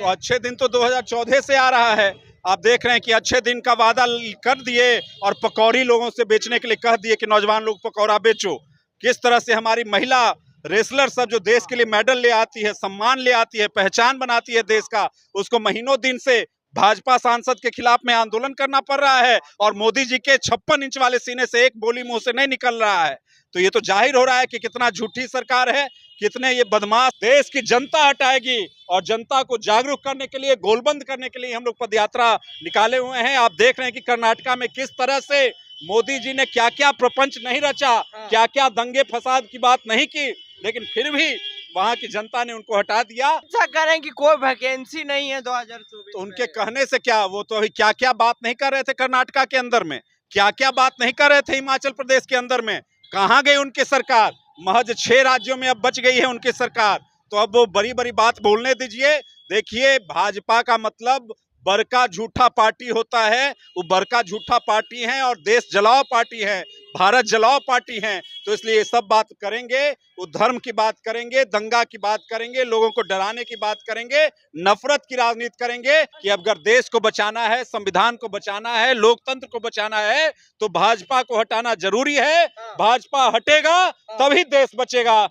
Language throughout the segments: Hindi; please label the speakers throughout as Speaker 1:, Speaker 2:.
Speaker 1: तो अच्छे दिन तो 2014 से आ रहा है। आप देख रहे हैं कि अच्छे दिन का वादा कर दिए और पकौड़ी लोगों से बेचने के लिए कह दिए कि नौजवान लोग पकौड़ा बेचो। किस तरह से हमारी महिला रेसलर सब जो देश के लिए मेडल ले आती है, सम्मान ले आती है, पहचान बनाती है देश का, उसको महीनों दिन से भाजपा सांसद के खिलाफ में आंदोलन करना पड़ रहा है और मोदी जी के 56 इंच वाले सीने से एक बोली मुंह से नहीं निकल रहा है। तो ये तो जाहिर हो रहा है कि कितना झूठी सरकार है, कितने ये बदमाश। देश की जनता हटाएगी और जनता को जागरूक करने के लिए, गोलबंद करने के लिए हम लोग पदयात्रा निकाले हुए हैं। आप देख रहे हैं कि कर्नाटका में किस तरह से मोदी जी ने क्या क्या प्रपंच नहीं रचा, क्या क्या दंगे फसाद की बात नहीं की, लेकिन फिर भी वहां की जनता ने उनको हटा दिया।
Speaker 2: ऐसा कह रहे हैं कि कोई वैकेंसी नहीं है 2024
Speaker 1: तो उनके कहने से क्या, वो तो अभी क्या क्या बात नहीं कर रहे थे कर्नाटका के अंदर में, क्या क्या बात नहीं कर रहे थे हिमाचल प्रदेश के अंदर में। कहां गई उनकी सरकार? महज 6 राज्यों में अब बच गई है उनकी सरकार। तो अब वो बड़ी बड़ी बात बोलने दीजिए। देखिए, भाजपा का मतलब बड़का झूठा पार्टी होता है। वो बड़का झूठा पार्टी है और देश जलाओ पार्टी है, भारत जलाओ पार्टी है। तो इसलिए ये सब बात करेंगे, वो धर्म की बात करेंगे, दंगा की बात करेंगे, लोगों को डराने की बात करेंगे, नफरत की राजनीति करेंगे कि अगर देश को बचाना है, संविधान को बचाना है, लोकतंत्र को बचाना है तो भाजपा को हटाना जरूरी है। भाजपा हटेगा तभी देश बचेगा।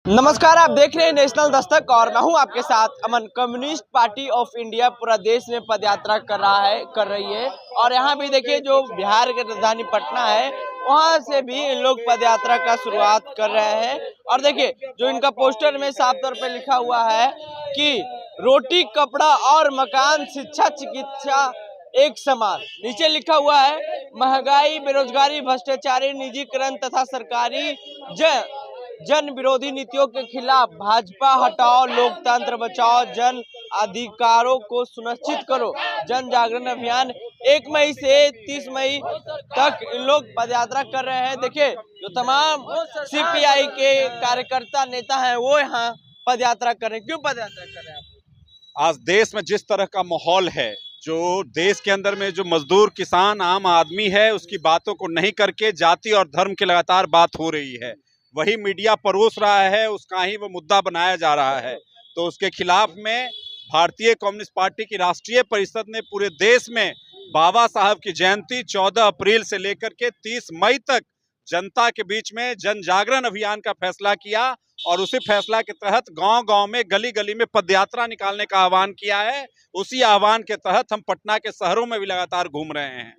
Speaker 2: नमस्कार, आप देख रहे हैं नेशनल दस्तक और मैं हूं आपके साथ अमन। कम्युनिस्ट पार्टी ऑफ इंडिया पूरा देश में पदयात्रा कर रही है और यहाँ भी देखिए जो बिहार की राजधानी पटना है वहाँ से भी इन लोग पदयात्रा का शुरुआत कर रहे हैं। और देखिए जो इनका पोस्टर में साफ तौर पे लिखा हुआ है कि रोटी, कपड़ा और मकान, शिक्षा, चिकित्सा एक समान। नीचे लिखा हुआ है महंगाई, बेरोजगारी, भ्रष्टाचारी, निजीकरण तथा सरकारी जन विरोधी नीतियों के खिलाफ भाजपा हटाओ, लोकतंत्र बचाओ, जन अधिकारों को सुनिश्चित करो। जन जागरण अभियान 1 मई से 30 मई तक इन लोग पदयात्रा कर रहे हैं। देखिए जो तमाम सीपीआई के कार्यकर्ता नेता हैं वो यहाँ पदयात्रा कर रहे हैं। क्यों पदयात्रा कर रहे हैं आप?
Speaker 1: आज देश में जिस तरह का माहौल है, जो देश के अंदर में जो मजदूर, किसान, आम आदमी है, उसकी बातों को नहीं करके जाति और धर्म की लगातार बात हो रही है, वही मीडिया परोस रहा है, उसका ही वो मुद्दा बनाया जा रहा है। तो उसके खिलाफ में भारतीय कम्युनिस्ट पार्टी की राष्ट्रीय परिषद ने पूरे देश में बाबा साहब की जयंती 14 अप्रैल से लेकर के 30 मई तक जनता के बीच में जन जागरण अभियान का फैसला किया और उसी फैसला के तहत गांव-गांव में, गली-गली में पदयात्रा निकालने का आह्वान किया है। उसी आह्वान के तहत हम पटना के शहरों में भी लगातार घूम रहे हैं।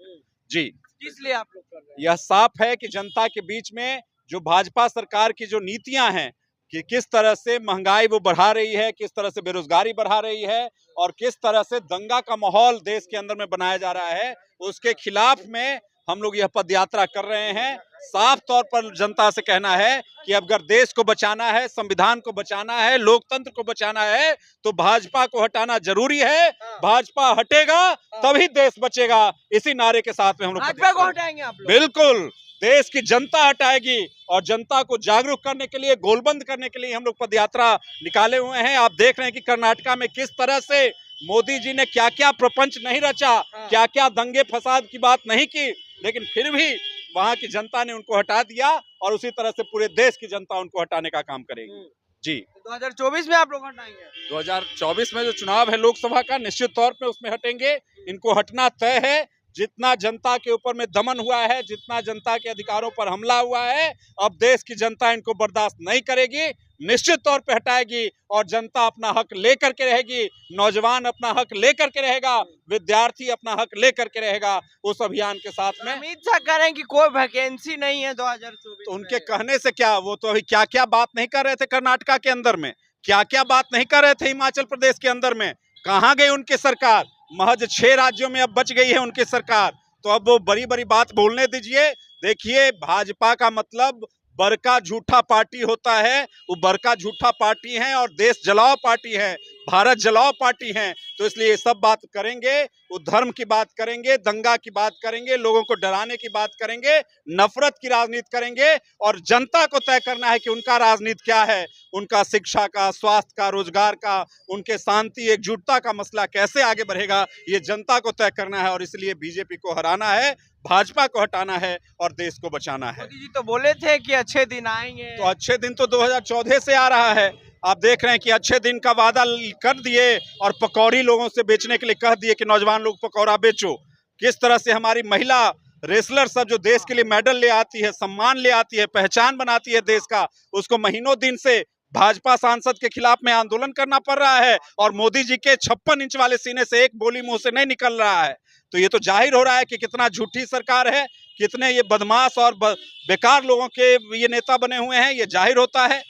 Speaker 1: जी,
Speaker 2: किस लिए आप लोग कर रहे हैं?
Speaker 1: यह साफ है कि जनता के बीच में जो भाजपा सरकार की जो नीतियां हैं कि किस तरह से महंगाई वो बढ़ा रही है, किस तरह से बेरोजगारी बढ़ा रही है और किस तरह से दंगा का माहौल देश के अंदर में बनाया जा रहा है, उसके खिलाफ में हम लोग यह पदयात्रा कर रहे हैं। साफ तौर पर जनता से कहना है कि अगर देश को बचाना है, संविधान को बचाना है, लोकतंत्र को बचाना है तो भाजपा को हटाना जरूरी है। भाजपा हटेगा तभी देश बचेगा। इसी नारे के साथ में हम लोग
Speaker 2: भाजपा को हटाएंगे आप लोग?
Speaker 1: बिल्कुल, देश की जनता हटाएगी और जनता को जागरूक करने के लिए, गोलबंद करने के लिए हम लोग पदयात्रा निकाले हुए हैं। आप देख रहे हैं कि कर्नाटका में किस तरह से मोदी जी ने क्या क्या प्रपंच नहीं रचा, क्या क्या दंगे फसाद की बात नहीं की, लेकिन फिर भी वहां की जनता ने उनको हटा दिया और उसी तरह से पूरे देश की जनता उनको हटाने का काम करेगी। जी,
Speaker 2: 2024 में आप लोग हटाएंगे?
Speaker 1: 2024 में जो चुनाव है लोकसभा का, निश्चित तौर पे उसमें हटेंगे। इनको हटना तय है। जितना जनता के ऊपर में दमन हुआ है, जितना जनता के अधिकारों पर हमला हुआ है, अब देश की जनता इनको बर्दाश्त नहीं करेगी, निश्चित तौर पे हटाएगी और जनता अपना हक लेकर के रहेगी, नौजवान अपना हक लेकर के रहेगा, विद्यार्थी अपना हक लेकर के रहेगा उस अभियान के साथ में।
Speaker 2: अमित शाह कह रहे हैं कि कोई वैकेंसी नहीं है 2024
Speaker 1: तो उनके कहने से क्या, वो तो अभी क्या क्या बात नहीं कर रहे थे कर्नाटका के अंदर में, क्या क्या बात नहीं कर रहे थे हिमाचल प्रदेश के अंदर में। कहां गई उनकी सरकार? महज 6 राज्यों में अब बच गई है उनकी सरकार। तो अब वो बड़ी बड़ी बात बोलने दीजिए। देखिए, भाजपा का मतलब बड़का झूठा पार्टी होता है। वो बड़का झूठा पार्टी है और देश जलाओ पार्टी है, भारत जलाओ पार्टी है। तो इसलिए ये सब बात करेंगे, वो धर्म की बात करेंगे, दंगा की बात करेंगे, लोगों को डराने की बात करेंगे, नफरत की राजनीति करेंगे और जनता को तय करना है कि उनका राजनीति क्या है। उनका शिक्षा का, स्वास्थ्य का, रोजगार का, उनके शांति, एकजुटता का मसला कैसे आगे बढ़ेगा, ये जनता को तय करना है और इसलिए बीजेपी को हराना है, भाजपा को हटाना है और देश को बचाना है।
Speaker 2: मोदी जी तो बोले थे कि अच्छे दिन आएंगे।
Speaker 1: तो अच्छे दिन तो 2014 से आ रहा है। आप देख रहे हैं कि अच्छे दिन का वादा कर दिए और पकौड़ी लोगों से बेचने के लिए कह दिए कि नौजवान लोग पकौड़ा बेचो। किस तरह से हमारी महिला रेसलर सब जो देश के लिए मेडल ले आती है, सम्मान ले आती है, पहचान बनाती है देश का, उसको महीनों दिन से भाजपा सांसद के खिलाफ में आंदोलन करना पड़ रहा है और मोदी जी के 56 इंच वाले सीने से एक बोली मुंह से नहीं निकल रहा है। तो ये तो जाहिर हो रहा है कि कितना झूठी सरकार है, कितने ये बदमाश और बेकार लोगों के ये नेता बने हुए हैं, ये जाहिर होता है।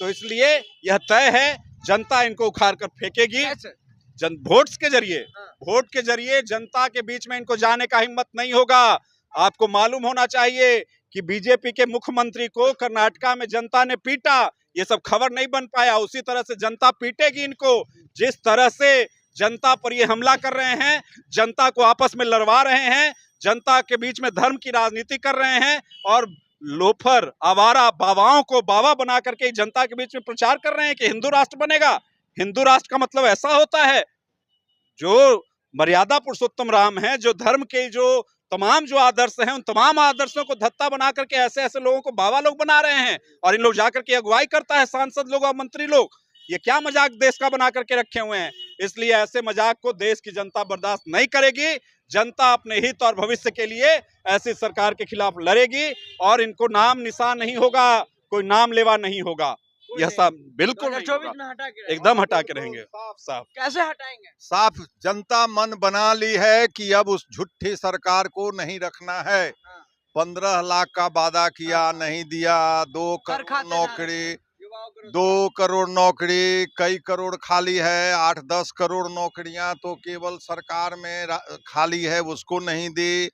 Speaker 1: तो इसलिए यह तय है, जनता इनको उखाड़ कर फेंकेगी। वोट के जरिए जनता के बीच में इनको जाने का हिम्मत नहीं होगा। आपको मालूम होना चाहिए कि बीजेपी के मुख्यमंत्री को कर्नाटका में जनता ने पीटा, ये सब खबर नहीं बन पाया। उसी तरह से जनता पीटेगी इनको। जिस तरह से जनता पर ये हमला कर रहे हैं, जनता को आपस में लड़वा रहे हैं, जनता के बीच में धर्म की राजनीति कर रहे हैं और लोफर आवारा बाबाओं को बाबा बना करके जनता के बीच में प्रचार कर रहे हैं कि हिंदू राष्ट्र बनेगा। हिंदू राष्ट्र का मतलब ऐसा होता है, जो मर्यादा पुरुषोत्तम राम है, जो धर्म के जो तमाम जो आदर्श हैं, उन तमाम आदर्शों को धत्ता बना करके ऐसे ऐसे लोगों को बाबा लोग बना रहे हैं और इन लोग जाकर के अगुवाई करता है सांसद लोग और मंत्री लोग। ये क्या मजाक देश का बना करके रखे हुए हैं। इसलिए ऐसे मजाक को देश की जनता बर्दाश्त नहीं करेगी। जनता अपने हित और भविष्य के लिए ऐसी सरकार के खिलाफ लड़ेगी और इनको नाम निशान नहीं होगा, कोई नाम लेवा नहीं होगा। यह सब बिल्कुल नहीं होगा। एकदम हटा के रहेंगे। साफ
Speaker 2: कैसे हटाएंगे?
Speaker 3: साफ जनता मन बना ली है कि अब उस झूठी सरकार को नहीं रखना है। 15 लाख का वादा किया, नहीं दिया। 2 करोड़ नौकरी, 2 करोड़ नौकरी, कई करोड़ खाली है। 8-10 करोड़ नौकरियां तो केवल सरकार में खाली है, उसको नहीं दी।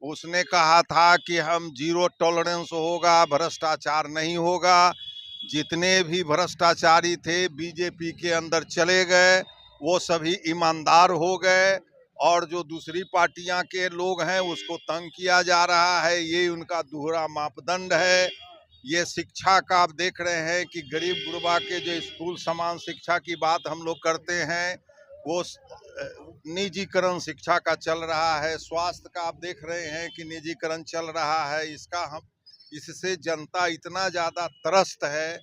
Speaker 3: उसने कहा था कि हम 0 टॉलरेंस होगा, भ्रष्टाचार नहीं होगा। जितने भी भ्रष्टाचारी थे बीजेपी के अंदर चले गए, वो सभी ईमानदार हो गए और जो दूसरी पार्टियां के लोग हैं उसको तंग किया जा रहा है। ये उनका दोहरा मापदंड है। ये शिक्षा का आप देख रहे हैं कि गरीब गुरबा के जो स्कूल समान शिक्षा की बात हम लोग करते हैं, वो निजीकरण शिक्षा का चल रहा है। स्वास्थ्य का आप देख रहे हैं कि निजीकरण चल रहा है। इससे जनता इतना ज़्यादा त्रस्त है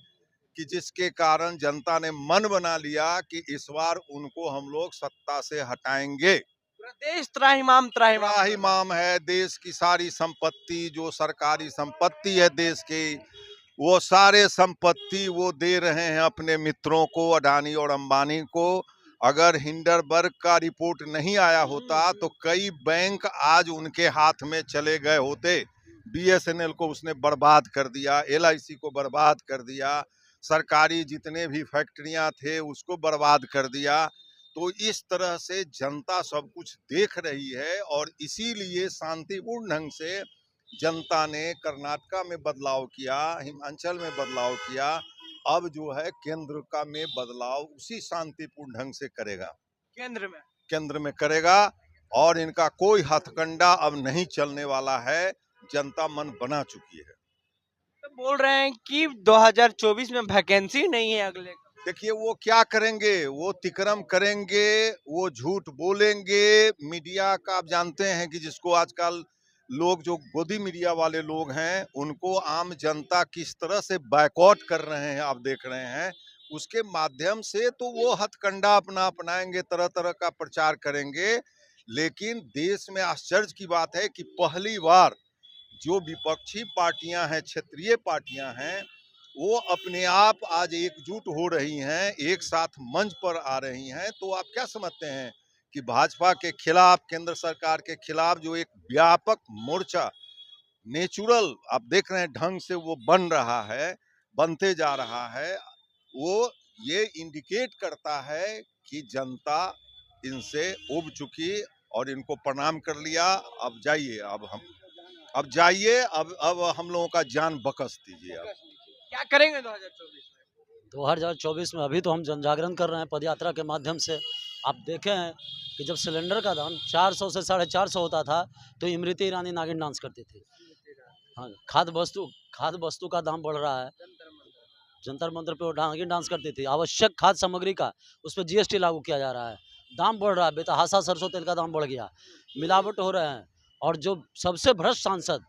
Speaker 3: कि जिसके कारण जनता ने मन बना लिया कि इस बार उनको हम लोग सत्ता से हटाएंगे।
Speaker 2: देश त्राहिमाम
Speaker 3: है। देश की सारी संपत्ति, जो सरकारी संपत्ति है देश की, वो सारे संपत्ति वो दे रहे हैं अपने मित्रों को, अडानी और अंबानी को। अगर हिंडनबर्ग का रिपोर्ट नहीं आया होता तो कई बैंक आज उनके हाथ में चले गए होते। BSNL को उसने बर्बाद कर दिया, LIC को बर्बाद कर दिया, सरकारी जितने भी फैक्ट्रियां थे उसको बर्बाद कर दिया। तो इस तरह से जनता सब कुछ देख रही है और इसीलिए शांतिपूर्ण ढंग से जनता ने कर्नाटका में बदलाव किया, हिमाचल में बदलाव किया। अब जो है केंद्र का में बदलाव उसी शांतिपूर्ण ढंग से करेगा, केंद्र में करेगा और इनका कोई हथकंडा अब नहीं चलने वाला है। जनता मन बना चुकी है।
Speaker 2: तो बोल रहे हैं कि 2024 में वैकेंसी नहीं है अगले।
Speaker 3: देखिए वो क्या करेंगे, वो तिकरम करेंगे, वो झूठ बोलेंगे। मीडिया का आप जानते हैं कि जिसको आजकल लोग जो गोदी मीडिया वाले लोग हैं उनको आम जनता किस तरह से बायकॉट कर रहे हैं आप देख रहे हैं। उसके माध्यम से तो वो हथकंडा अपनाएंगे, तरह तरह का प्रचार करेंगे। लेकिन देश में आश्चर्य की बात है कि पहली बार जो विपक्षी पार्टियां हैं, क्षेत्रीय पार्टियां हैं, वो अपने आप आज एकजुट हो रही हैं, एक साथ मंच पर आ रही हैं। तो आप क्या समझते हैं कि भाजपा के खिलाफ, केंद्र सरकार के खिलाफ जो एक व्यापक मोर्चा नेचुरल आप देख रहे हैं ढंग से वो बन रहा है, बनते जा रहा है, वो ये इंडिकेट करता है कि जनता इनसे उब चुकी और इनको प्रणाम कर लिया। अब जाइए, अब जाइए, अब हम लोगों का जान बकस दीजिए। आप
Speaker 2: क्या करेंगे
Speaker 4: 2024 में? अभी तो हम जन जागरण कर रहे हैं पदयात्रा के माध्यम से। आप देखे हैं कि जब सिलेंडर का दाम 400 से 450 होता था तो स्मृति ईरानी नागिन डांस करती थी। हाँ, खाद्य वस्तु का दाम बढ़ रहा है। जंतर मंतर पे वो नागिन डांस करती थी। आवश्यक खाद्य सामग्री का उस पर GST लागू किया जा रहा है, दाम बढ़ रहा है। बेतहासा सरसों तेल का दाम बढ़ गया, मिलावट हो रहे हैं और जो सबसे भ्रष्ट सांसद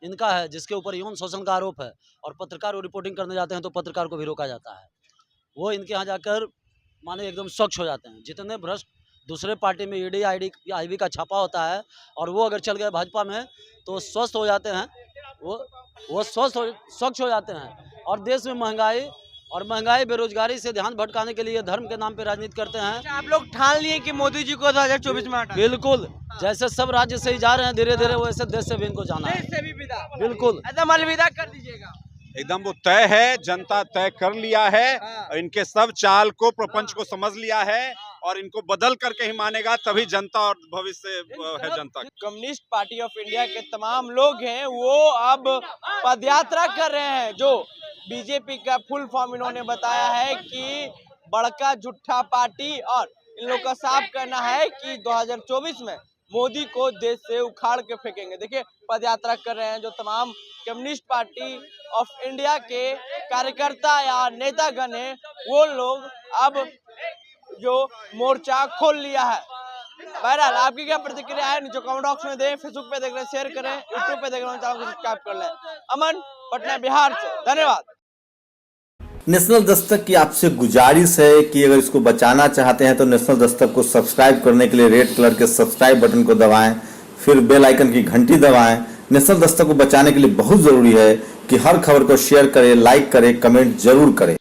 Speaker 4: इनका है, जिसके ऊपर यौन शोषण का आरोप है, और पत्रकार रिपोर्टिंग करने जाते हैं तो पत्रकार को भी रोका जाता है। वो इनके यहाँ जाकर माने एकदम स्वच्छ हो जाते हैं। जितने भ्रष्ट दूसरे पार्टी में ईडी आईबी का छापा होता है, और वो अगर चल गए भाजपा में तो स्वस्थ हो जाते हैं, वो स्वच्छ हो जाते हैं। और देश में महंगाई बेरोजगारी से ध्यान भटकाने के लिए धर्म के नाम पे राजनीति करते हैं।
Speaker 2: आप लोग ठान लिए कि मोदी जी को 2024 में हटा
Speaker 4: बिल्कुल, जैसे सब राज्य से ही जा रहे हैं धीरे धीरे, वैसे देश से भी इनको जाना है।
Speaker 2: देश से भी विदा,
Speaker 4: बिल्कुल
Speaker 2: एकदम अलविदा कर दीजिएगा।
Speaker 1: एकदम वो तय है, जनता तय कर लिया है।
Speaker 2: हाँ।
Speaker 1: इनके सब चाल को, प्रपंच को समझ लिया है, और इनको बदल करके ही मानेगा, तभी जनता और भविष्य है जनता।
Speaker 2: कम्युनिस्ट पार्टी ऑफ इंडिया के तमाम लोग हैं वो अब पदयात्रा कर रहे हैं। जो बीजेपी का फुल फॉर्म इन्होंने बताया है कि बड़का झूठा पार्टी, और इन लोग का साफ कहना है कि 2024 में मोदी को देश से उखाड़ के फेंकेंगे। देखिए पदयात्रा कर रहे हैं जो तमाम कम्युनिस्ट पार्टी ऑफ इंडिया के कार्यकर्ता या नेतागण हैं, वो लोग अब जो मोर्चा खोल लिया है। बहरहाल आपकी क्या प्रतिक्रिया है नीचे कमेंट बॉक्स में दें। फेसबुक पे देख रहे हैं शेयर करें, यूट्यूब पे देख रहे हैं चैनल को सब्सक्राइब कर लें। अमन, पटना, बिहार से, धन्यवाद।
Speaker 5: नेशनल दस्तक की आपसे गुजारिश है कि अगर इसको बचाना चाहते हैं तो नेशनल दस्तक को सब्सक्राइब करने के लिए रेड कलर के सब्सक्राइब बटन को दबाएं, फिर बेल आइकन की घंटी दबाएं। नेशनल दस्तक को बचाने के लिए बहुत जरूरी है कि हर खबर को शेयर करें, लाइक करें, कमेंट जरूर करें।